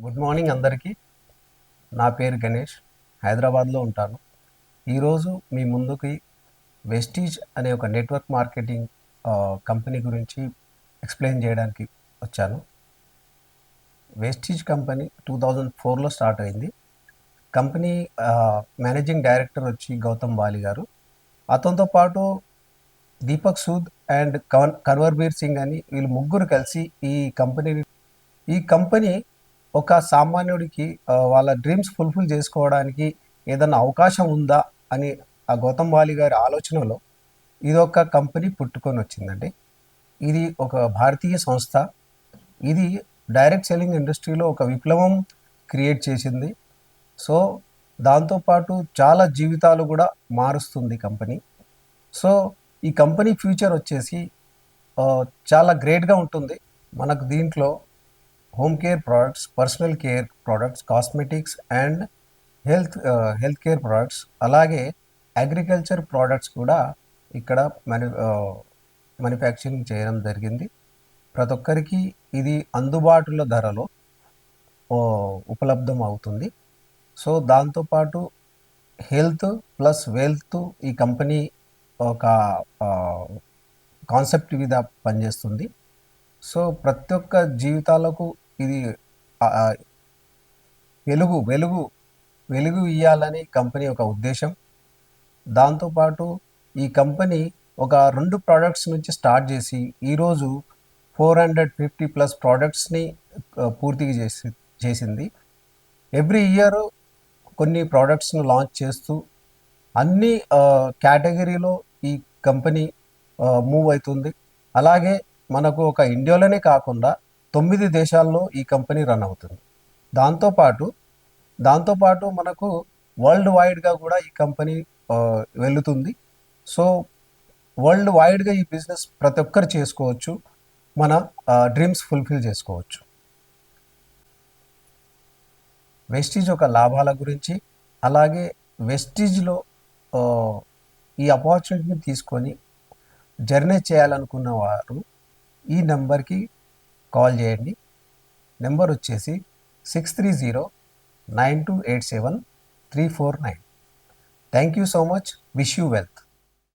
Good morning అందరికీ. నా పేరు గణేష్. హైదరాబాద్లో ఉంటాను. ఈరోజు మీ ముందుకి వెస్టీజ్ అనే ఒక నెట్వర్క్ మార్కెటింగ్ కంపెనీ గురించి ఎక్స్ప్లెయిన్ చేయడానికి వచ్చాను. వెస్టీజ్ కంపెనీ 2004లో స్టార్ట్ అయింది. కంపెనీ మేనేజింగ్ డైరెక్టర్ వచ్చి గౌతమ్ బాలి గారు. అతనితో పాటు దీపక్ సూద్ అండ్ కన్వర్బీర్ సింగ్ అని వీళ్ళు ముగ్గురు కలిసి ఈ కంపెనీ ఒక సామాన్యుడికి వాళ్ళ డ్రీమ్స్ ఫుల్ఫిల్ చేసుకోవడానికి ఏదన్నా అవకాశం ఉందా అని ఆ గౌతమ్ వాలి గారి ఆలోచనలో ఇదొక కంపెనీ పుట్టుకొని వచ్చిందండి. ఇది ఒక భారతీయ సంస్థ. ఇది డైరెక్ట్ సెల్లింగ్ ఇండస్ట్రీలో ఒక విప్లవం క్రియేట్ చేసింది. సో దాంతోపాటు చాలా జీవితాలు కూడా మారుస్తుంది కంపెనీ. సో ఈ కంపెనీ ఫ్యూచర్ వచ్చేసి చాలా గ్రేట్గా ఉంటుంది. మనకు దీంట్లో home care products, personal care products, cosmetics and health care products, అలాగే అగ్రికల్చర్ ప్రోడక్ట్స్ కూడా ఇక్కడ మ్యానుఫ్యాక్చరింగ్ చేయడం జరిగింది. ప్రతి ఒక్కరికి ఇది అందుబాటులో ధరలో ఉపలబ్ధం అవుతుంది. సో దాంతోపాటు హెల్త్ ప్లస్ వెల్త్ ఈ కంపెనీ ఒక కాన్సెప్ట్ మీద పనిచేస్తుంది. సో ప్రతి ఒక్క జీవితాలకు ఇది వెలుగు వెలుగు వెలుగు ఇయ్యాలని కంపెనీ ఒక ఉద్దేశం. దాంతోపాటు ఈ కంపెనీ ఒక 2 ప్రోడక్ట్స్ నుంచి స్టార్ట్ చేసి ఈరోజు 450+ ప్రోడక్ట్స్ని పూర్తిగా చేసింది. ఎవ్రీ ఇయర్ కొన్ని ప్రోడక్ట్స్ను లాంచ్ చేస్తూ అన్ని కేటగిరీలో ఈ కంపెనీ మూవ్ అవుతుంది. అలాగే మనకు ఒక ఇండియాలోనే కాకుండా 9 దేశాల్లో ఈ కంపెనీ రన్ అవుతుంది. దాంతోపాటు మనకు వరల్డ్ వైడ్గా కూడా ఈ కంపెనీ వెళుతుంది. సో వరల్డ్ వైడ్గా ఈ బిజినెస్ ప్రతి ఒక్కరు చేసుకోవచ్చు, మన డ్రీమ్స్ ఫుల్ఫిల్ చేసుకోవచ్చు. వెస్టీజ్ ఒక లాభాల గురించి, అలాగే వెస్టీజ్లో ఈ ఆపర్చునిటీని తీసుకొని జర్నీ చేయాలనుకున్న వారు ఈ నెంబర్కి కాల్ చేయండి. నెంబర్ వచ్చేసి 6309287 349. Thank you so much. Wish you wealth.